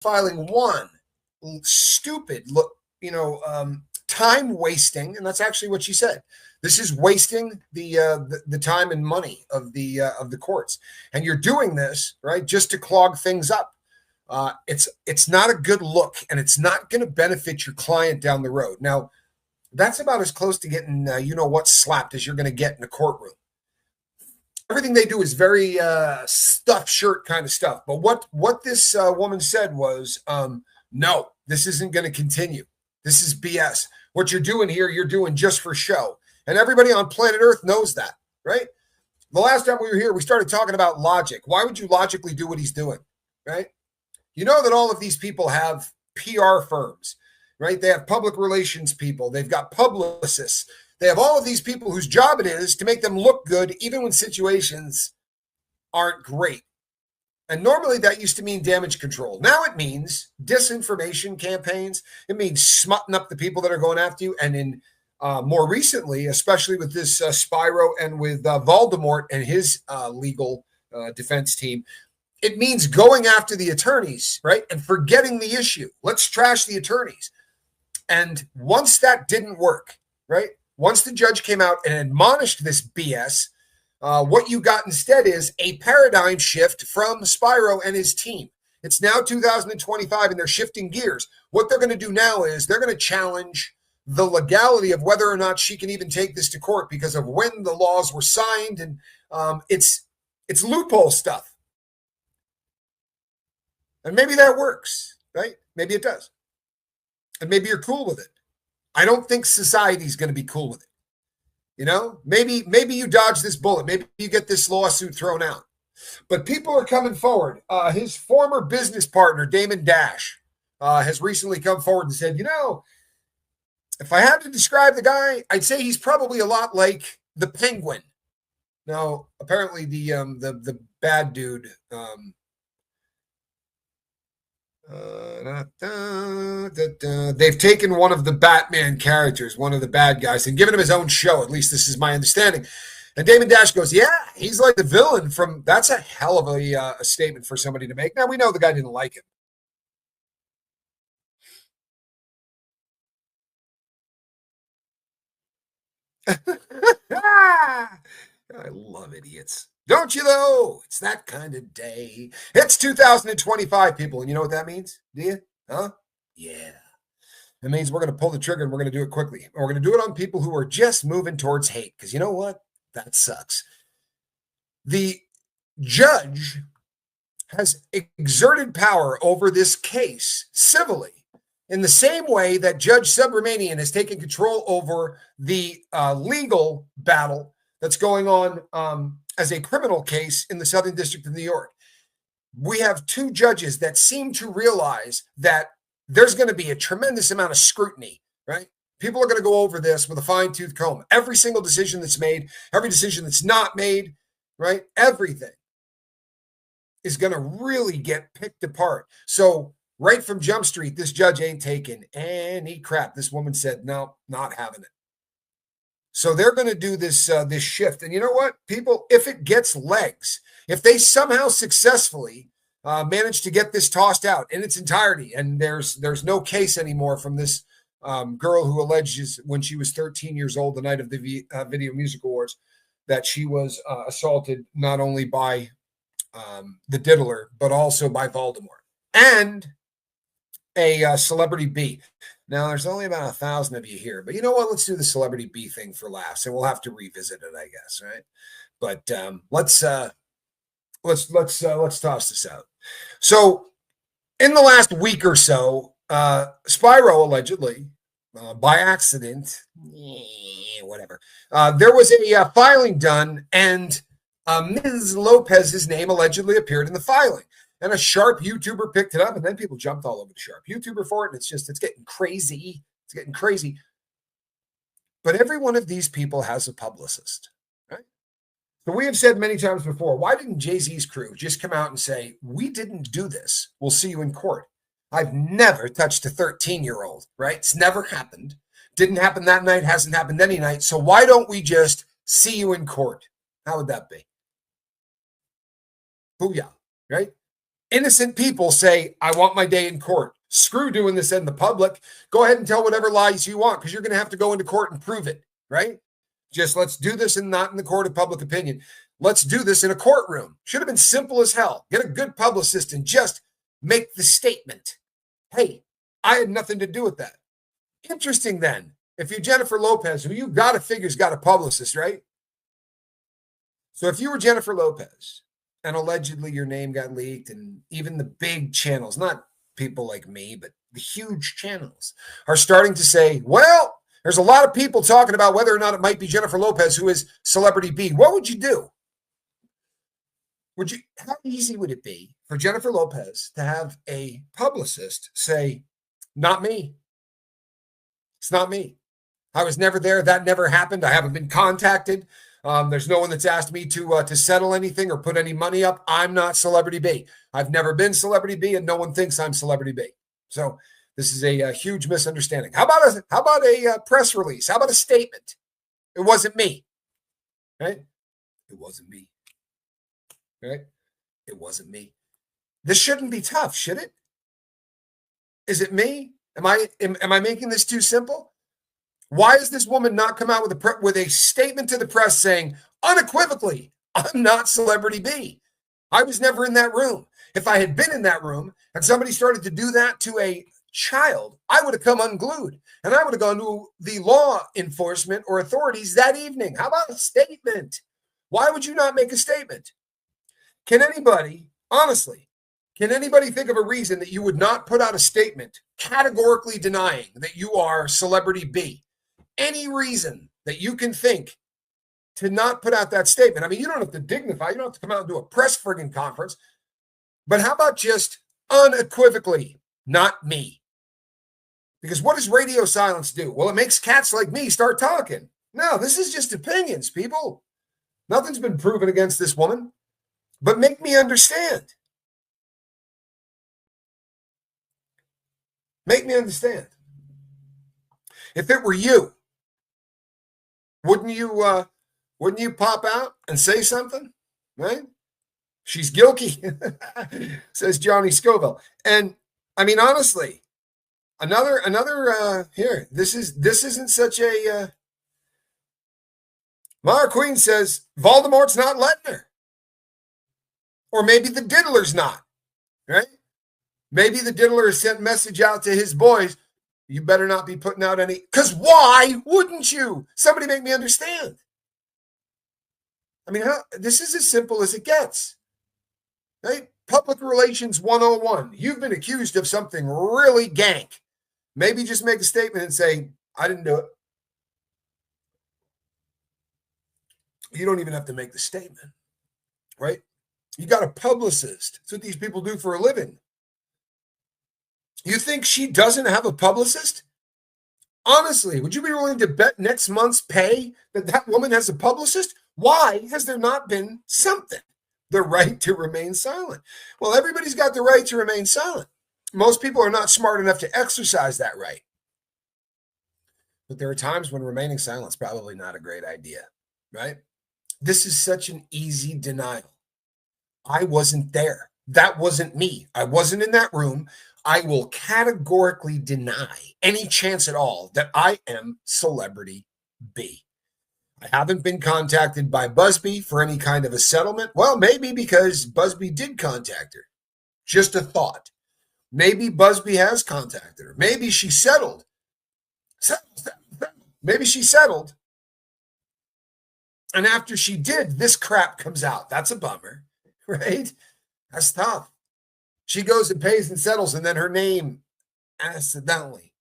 filing one stupid, time wasting, and that's actually what she said. This is wasting the time and money of the courts, and you're doing this right just to clog things up. It's not a good look, and it's not going to benefit your client down the road. Now, that's about as close to getting slapped as you're going to get in a courtroom. Everything they do is very stuffed shirt kind of stuff. But what this woman said was, no, this isn't going to continue. This is BS. What you're doing here, you're doing just for show. And everybody on planet Earth knows that, right? The last time we were here, we started talking about logic. Why would you logically do what he's doing, right? You know that all of these people have PR firms, right? They have public relations people. They've got publicists. They have all of these people whose job it is to make them look good, even when situations aren't great. And normally that used to mean damage control. Now it means disinformation campaigns. It means smutting up the people that are going after you. And in more recently, especially with this Spyro and with Voldemort and his legal defense team, it means going after the attorneys, right? And forgetting the issue. Let's trash the attorneys. And once that didn't work, right? Once the judge came out and admonished this BS, what you got instead is a paradigm shift from Spyro and his team. It's now 2025 and they're shifting gears. What they're going to do now is they're going to challenge the legality of whether or not she can even take this to court because of when the laws were signed. And it's loophole stuff. And maybe that works, right? Maybe it does. And maybe you're cool with it. I don't think society's going to be cool with it. You know, maybe you dodge this bullet. Maybe you get this lawsuit thrown out. But people are coming forward. His former business partner, Damon Dash, has recently come forward and said, if I had to describe the guy, I'd say he's probably a lot like the Penguin. Now, apparently the bad dude, they've taken one of the Batman characters, one of the bad guys, and given him his own show. At least this is my understanding. And Damon Dash goes, yeah, he's like the villain from, that's a hell of a statement for somebody to make. Now, we know the guy didn't like him. I love idiots. Don't you, though? It's that kind of day. It's 2025, people. And you know what that means? Do you? Huh? Yeah. It means we're going to pull the trigger and we're going to do it quickly. And we're going to do it on people who are just moving towards hate. Because you know what? That sucks. The judge has exerted power over this case civilly in the same way that Judge Subramanian has taken control over the legal battle that's going on as a criminal case in the Southern District of New York. We have two judges that seem to realize that there's going to be a tremendous amount of scrutiny, right? People are going to go over this with a fine-tooth comb. Every single decision that's made, every decision that's not made, right? Everything is going to really get picked apart. So right from Jump Street, this judge ain't taking any crap. This woman said, no, not having it. So they're going to do this shift. And you know what, people, if it gets legs, if they somehow successfully manage to get this tossed out in its entirety, and there's no case anymore from this girl who alleges when she was 13 years old, the night of the Video Music Awards, that she was assaulted not only by the diddler, but also by Voldemort and a celebrity B. Now, there's only about 1,000 of you here, but you know what? Let's do the celebrity B thing for laughs, and we'll have to revisit it, I guess, right? But let's toss this out. So, in the last week or so, Spyro allegedly, by accident, whatever, there was a filing done, and Ms. Lopez's name allegedly appeared in the filing. And a sharp YouTuber picked it up, and then people jumped all over the sharp YouTuber for it. And it's getting crazy. It's getting crazy. But every one of these people has a publicist, right? So we have said many times before, why didn't Jay-Z's crew just come out and say, we didn't do this. We'll see you in court. I've never touched a 13-year-old, right? It's never happened. Didn't happen that night, hasn't happened any night. So why don't we just see you in court? How would that be? Booyah, right? Innocent people say, I want my day in court. Screw doing this in the public. Go ahead and tell whatever lies you want, because you're going to have to go into court and prove it, right? Just let's do this and not in the court of public opinion. Let's do this in a courtroom. Should have been simple as hell. Get a good publicist and just make the statement. Hey, I had nothing to do with that. Interesting then. If you're Jennifer Lopez, who you got to figure's got a publicist, right? So if you were Jennifer Lopez and allegedly your name got leaked, and even the big channels, not people like me, but the huge channels are starting to say, well, there's a lot of people talking about whether or not it might be Jennifer Lopez who is celebrity B. What would you do? How easy would it be for Jennifer Lopez to have a publicist say, not me. It's not me. I was never there. That never happened. I haven't been contacted. There's no one that's asked me to settle anything or put any money up. I'm not Celebrity B. I've never been Celebrity B, and no one thinks I'm Celebrity B. So this is a huge misunderstanding. How about a press release? How about a statement? It wasn't me, right? It wasn't me, right? It wasn't me. This shouldn't be tough, should it? Is it me? Am I making this too simple? Why has this woman not come out with a statement to the press saying unequivocally, I'm not Celebrity B. I was never in that room. If I had been in that room and somebody started to do that to a child, I would have come unglued and I would have gone to the law enforcement or authorities that evening. How about a statement? Why would you not make a statement? Can anybody, honestly, think of a reason that you would not put out a statement categorically denying that you are Celebrity B? Any reason that you can think to not put out that statement? I mean, you don't have to dignify. You don't have to come out and do a press friggin' conference. But how about just unequivocally, not me? Because what does radio silence do? Well, it makes cats like me start talking. No, this is just opinions, people. Nothing's been proven against this woman. But make me understand. Make me understand. If it were you, wouldn't you pop out and say something? Right? She's guilty, says Johnny Scoville. And I mean, honestly, another here. This isn't such a. Mara Queen says Voldemort's not letting her, or maybe the diddler's not. Right? Maybe the diddler has sent message out to his boys. You better not be putting out any, because why wouldn't you? Somebody make me understand. I mean, this is as simple as it gets. Right? Public Relations 101. You've been accused of something really gank. Maybe just make a statement and say, I didn't do it. You don't even have to make the statement. Right? You got a publicist. That's what these people do for a living. You think she doesn't have a publicist? Honestly, would you be willing to bet next month's pay that woman has a publicist? Why has there not been something? The right to remain silent. Well, everybody's got the right to remain silent. Most people are not smart enough to exercise that right. But there are times when remaining silent is probably not a great idea, right? This is such an easy denial. I wasn't there. That wasn't me. I wasn't in that room. I will categorically deny any chance at all that I am Celebrity B. I haven't been contacted by Busby for any kind of a settlement. Well, maybe because Busby did contact her. Just a thought. Maybe Busby has contacted her. Maybe she settled. Maybe she settled. And after she did, this crap comes out. That's a bummer, right? That's tough. She goes and pays and settles, and then her name accidentally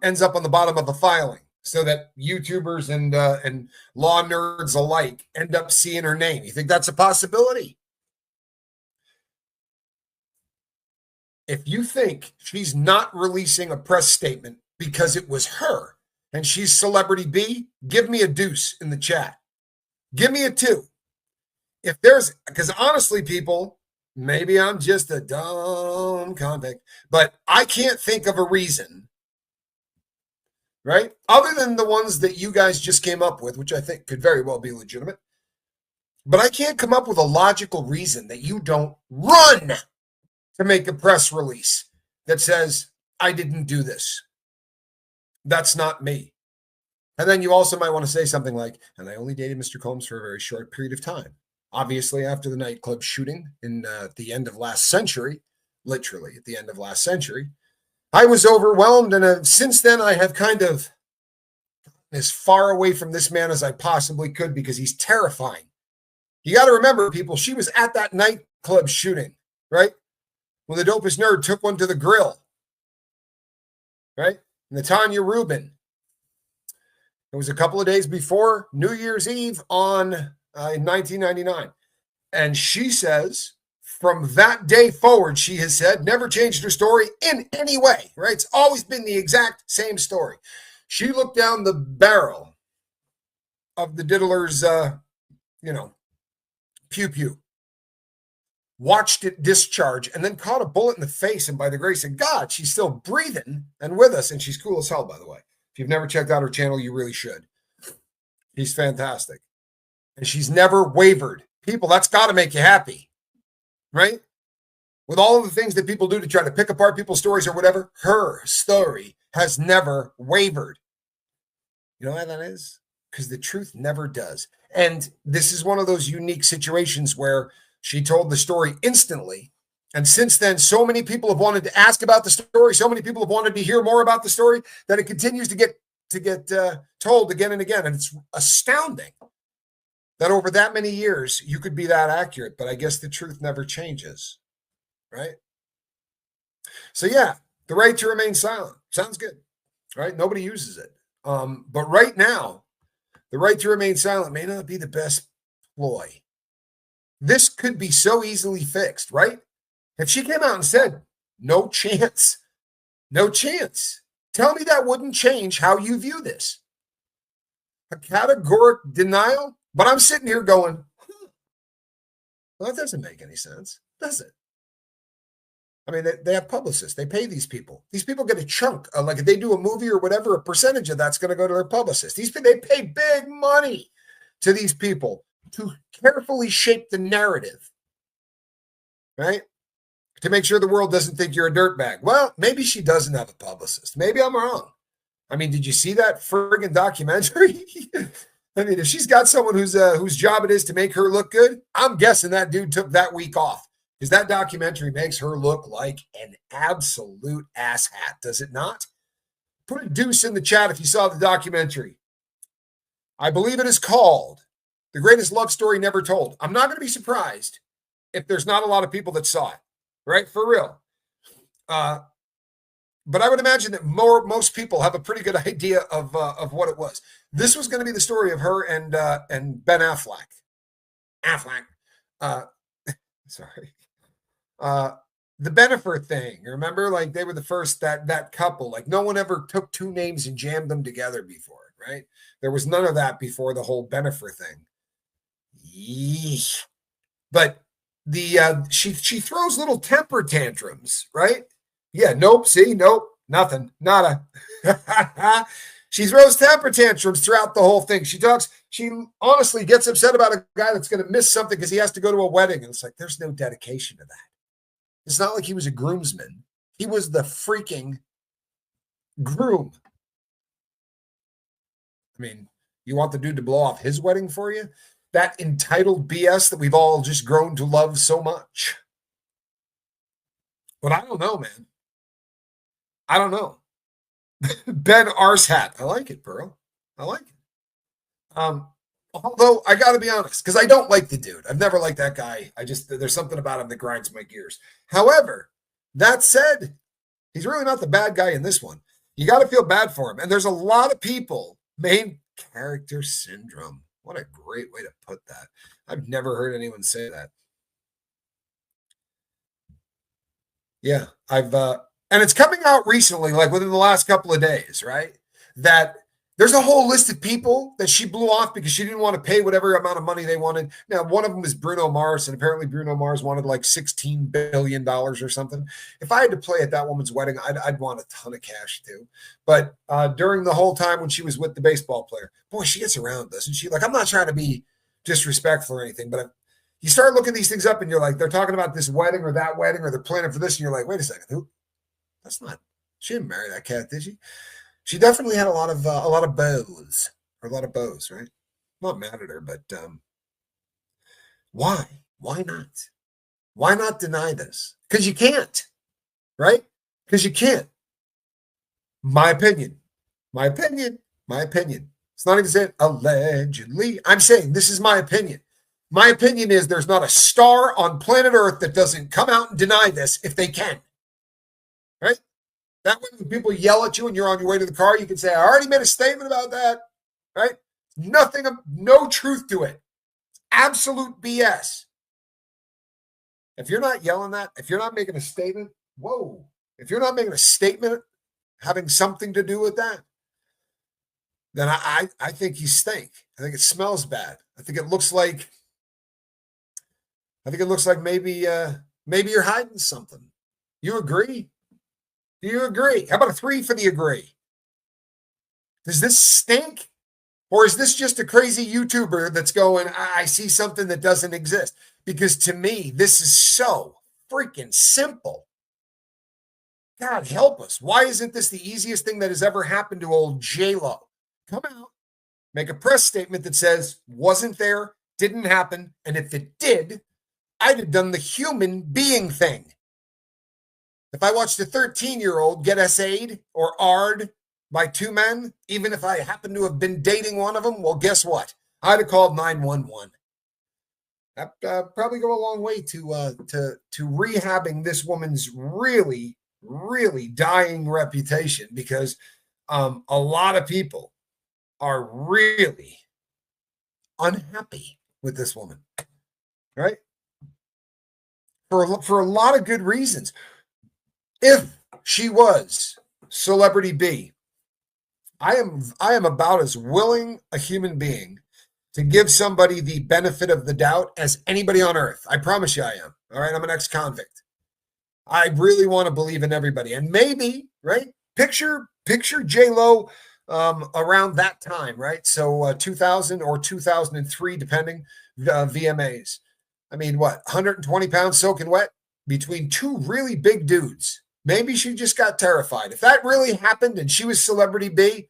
ends up on the bottom of a filing so that YouTubers and law nerds alike end up seeing her name. You think that's a possibility? If you think she's not releasing a press statement because it was her and she's Celebrity B, give me a deuce in the chat. Give me a 2. If there's, because honestly, people, maybe I'm just a dumb convict, but I can't think of a reason, right? Other than the ones that you guys just came up with, which I think could very well be legitimate. But I can't come up with a logical reason that you don't run to make a press release that says, I didn't do this. That's not me. And then you also might want to say something like, and I only dated Mr. Combs for a very short period of time. Obviously, after the nightclub shooting in the end of last century, literally at the end of last century, I was overwhelmed. And since then, I have kind of as far away from this man as I possibly could because he's terrifying. You got to remember, people, she was at that nightclub shooting, right? When the dopest nerd took one to the grill, right? Natanya Rubin. It was a couple of days before New Year's Eve in 1999. And she says, from that day forward, she has said, never changed her story in any way, right? It's always been the exact same story. She looked down the barrel of the diddler's, pew-pew, watched it discharge, and then caught a bullet in the face. And by the grace of God, she's still breathing and with us. And she's cool as hell, by the way. If you've never checked out her channel, you really should. She's fantastic. And she's never wavered. People, that's got to make you happy, right? With all of the things that people do to try to pick apart people's stories or whatever, her story has never wavered. You know why that is? Because the truth never does. And this is one of those unique situations where she told the story instantly. And since then, so many people have wanted to ask about the story. So many people have wanted to hear more about the story that it continues to get told again and again. And it's astounding that over that many years, you could be that accurate. But I guess the truth never changes, right? So yeah, the right to remain silent. Sounds good, right? Nobody uses it. But right now, the right to remain silent may not be the best ploy. This could be so easily fixed, right? If she came out and said, no chance, no chance, tell me that wouldn't change how you view this. A categoric denial? But I'm sitting here going, well, that doesn't make any sense, does it? I mean, they have publicists. They pay these people. These people get a chunk. Like if they do a movie or whatever, a percentage of that's going to go to their publicist. They pay big money to these people to carefully shape the narrative, right? To make sure the world doesn't think you're a dirtbag. Well, maybe she doesn't have a publicist. Maybe I'm wrong. I mean, did you see that friggin' documentary? I mean, if she's got someone whose job it is to make her look good, I'm guessing that dude took that week off because that documentary makes her look like an absolute asshat, does it not? Put a deuce in the chat if you saw the documentary. I believe it is called The Greatest Love Story Never Told. I'm not going to be surprised if there's not a lot of people that saw it. Right, for real. But I would imagine that most people have a pretty good idea of what it was. This was going to be the story of her and Ben Affleck. Sorry. The Bennifer thing. Remember, like they were the first that couple. Like no one ever took two names and jammed them together before, right? There was none of that before the whole Bennifer thing. Yeesh. But she throws little temper tantrums, right? Yeah, nope, see, nope, nothing, nada. She throws temper tantrums throughout the whole thing. She honestly gets upset about a guy that's going to miss something because he has to go to a wedding. And it's like, there's no dedication to that. It's not like he was a groomsman. He was the freaking groom. I mean, you want the dude to blow off his wedding for you? That entitled BS that we've all just grown to love so much. But I don't know, man. I don't know. Ben Arshat. I like it, Pearl. I like it. Although I got to be honest, because I don't like the dude. I've never liked that guy. There's something about him that grinds my gears. However, that said, he's really not the bad guy in this one. You got to feel bad for him. And there's a lot of people, main character syndrome. What a great way to put that. I've never heard anyone say that. Yeah, and it's coming out recently, like within the last couple of days, right? That there's a whole list of people that she blew off because she didn't want to pay whatever amount of money they wanted. Now, one of them is Bruno Mars, and apparently Bruno Mars wanted like $16 billion or something. If I had to play at that woman's wedding, I'd want a ton of cash too. But during the whole time when she was with the baseball player, boy, she gets around, doesn't she? Like, I'm not trying to be disrespectful or anything, but you start looking these things up and you're like, they're talking about this wedding or that wedding or they're planning for this. And you're like, wait a second, who? That's not, she didn't marry that cat, did she? She definitely had a lot of bows, or a lot of bows, right? Not mad at her, but why? Why not? Why not deny this? Because you can't, right? Because you can't. My opinion. My opinion. My opinion. It's not even saying allegedly. I'm saying this is my opinion. My opinion is there's not a star on planet Earth that doesn't come out and deny this if they can. Right? That way when people yell at you and you're on your way to the car, you can say, I already made a statement about that. Right? Nothing, no truth to it. Absolute BS. If you're not yelling that, if you're not making a statement, whoa. If you're not making a statement having something to do with that, then I think you stink. I think it smells bad. I think it looks like maybe you're hiding something. You agree? Do you agree? How about a 3 for the agree? Does this stink? Or is this just a crazy YouTuber that's going, I see something that doesn't exist? Because to me, this is so freaking simple. God help us. Why isn't this the easiest thing that has ever happened to old J-Lo? Come out, make a press statement that says, wasn't there, didn't happen, and if it did, I'd have done the human being thing. If I watched a 13-year-old get SA'd or R'd by 2 men, even if I happened to have been dating one of them, well, guess what? I'd have called 911. That probably go a long way to rehabbing this woman's really, really dying reputation, because a lot of people are really unhappy with this woman, right? For a lot of good reasons. If she was Celebrity B, I am about as willing a human being to give somebody the benefit of the doubt as anybody on earth. I promise you I am. All right, I'm an ex-convict. I really want to believe in everybody. And maybe, right? Picture J-Lo around that time, right? So 2000 or 2003, depending, VMAs. I mean, what, 120 pounds soaking wet between 2 really big dudes. Maybe she just got terrified. If that really happened and she was Celebrity B,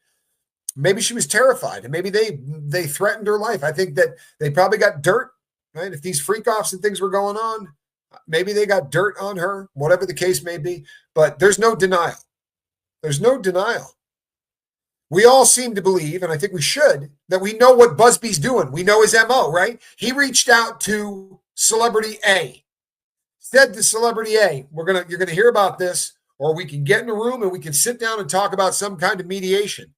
maybe she was terrified and maybe they threatened her life. I think that they probably got dirt, right? If these freak-offs and things were going on, maybe they got dirt on her, whatever the case may be. But there's no denial. There's no denial. We all seem to believe, and I think we should, that we know what Busby's doing. We know his MO, right? He reached out to Celebrity A, said to Celebrity A, you're gonna hear about this, or we can get in a room and we can sit down and talk about some kind of mediation.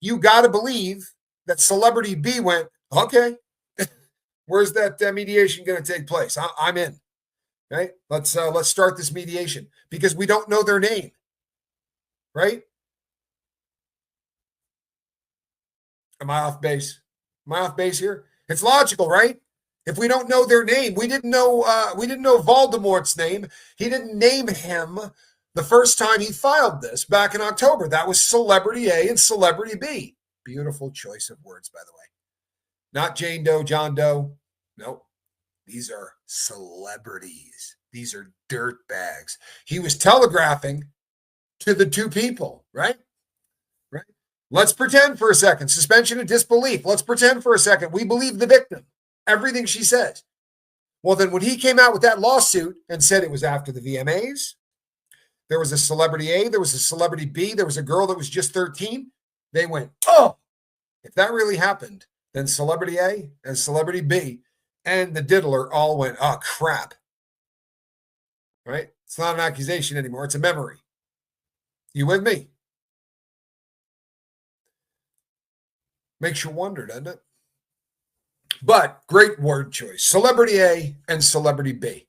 You got to believe that Celebrity B went, okay, where's that mediation going to take place? I'm in, right? Let's start this mediation, because we don't know their name, right? Am I off base? Am I off base here? It's logical, right? If we don't know their name, we didn't know Voldemort's name. He didn't name him the first time he filed this back in October. That was Celebrity A and Celebrity B. Beautiful choice of words, by the way. Not Jane Doe, John Doe. Nope. These are celebrities. These are dirt bags. He was telegraphing to the 2 people, right? Right. Let's pretend for a second. Suspension of disbelief. Let's pretend for a second we believe the victim. Everything she says. Well, then when he came out with that lawsuit and said it was after the VMAs, there was a Celebrity A, there was a Celebrity B, there was a girl that was just 13. They went, oh, if that really happened, then Celebrity A and Celebrity B and the diddler all went, oh, crap. Right? It's not an accusation anymore. It's a memory. You with me? Makes you wonder, doesn't it? But great word choice. Celebrity A and Celebrity B.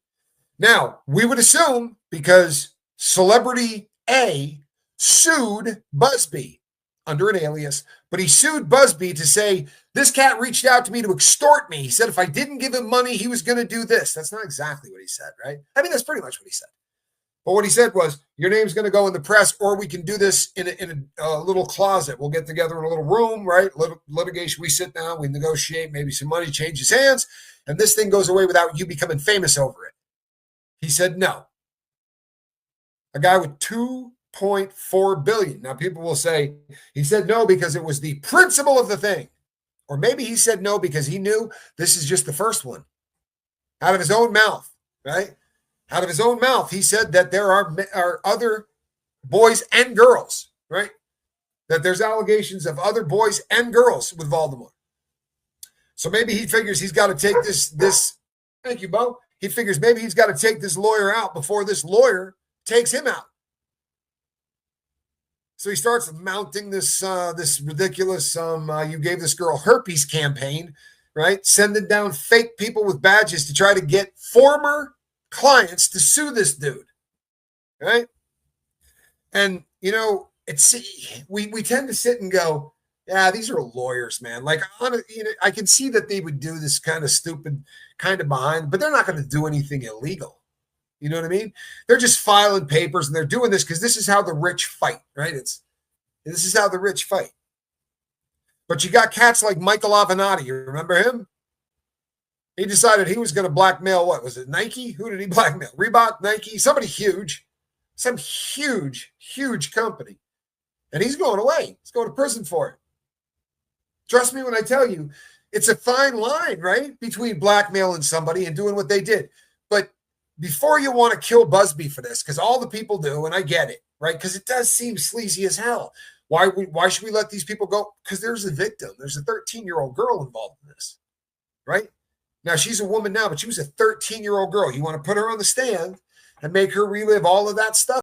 Now, we would assume, because Celebrity A sued Busby under an alias, but he sued Busby to say, this cat reached out to me to extort me. He said if I didn't give him money, he was going to do this. That's not exactly what he said, right? I mean, that's pretty much what he said. But what he said was, your name's going to go in the press, or we can do this in a little closet. We'll get together in a little room, right? Litigation. We sit down, we negotiate, maybe some money changes hands, and this thing goes away without you becoming famous over it. He said no. A guy with $2.4 billion. Now, people will say he said no because it was the principle of the thing. Or maybe he said no because he knew this is just the first one. Out of his own mouth, right? Out of his own mouth, he said that there are other boys and girls, right? That there's allegations of other boys and girls with Voldemort. So maybe he figures he's got to take this. Thank you, Bo. He figures maybe he's got to take this lawyer out before this lawyer takes him out. So he starts mounting this ridiculous you gave this girl herpes campaign, right? Sending down fake people with badges to try to get former clients to sue this dude, right? And we tend to sit and go, yeah, these are lawyers, man. Like, I can see that they would do this kind of stupid kind of behind, but they're not going to do anything illegal. You know what I mean? They're just filing papers, and they're doing this because this is how the rich fight, right? This is how the rich fight. But you got cats like Michael Avenatti. You remember him? He decided he was going to blackmail, what was it, Nike? Who did he blackmail? Reebok, Nike, somebody huge, some huge, huge company. And he's going away. He's going to prison for it. Trust me when I tell you, it's a fine line, right, between blackmailing somebody and doing what they did. But before you want to kill Busby for this, because all the people do, and I get it, right? Because it does seem sleazy as hell. Why should we let these people go? Because there's a victim. There's a 13-year-old girl involved in this, right? Now, she's a woman now, but she was a 13-year-old girl. You want to put her on the stand and make her relive all of that stuff?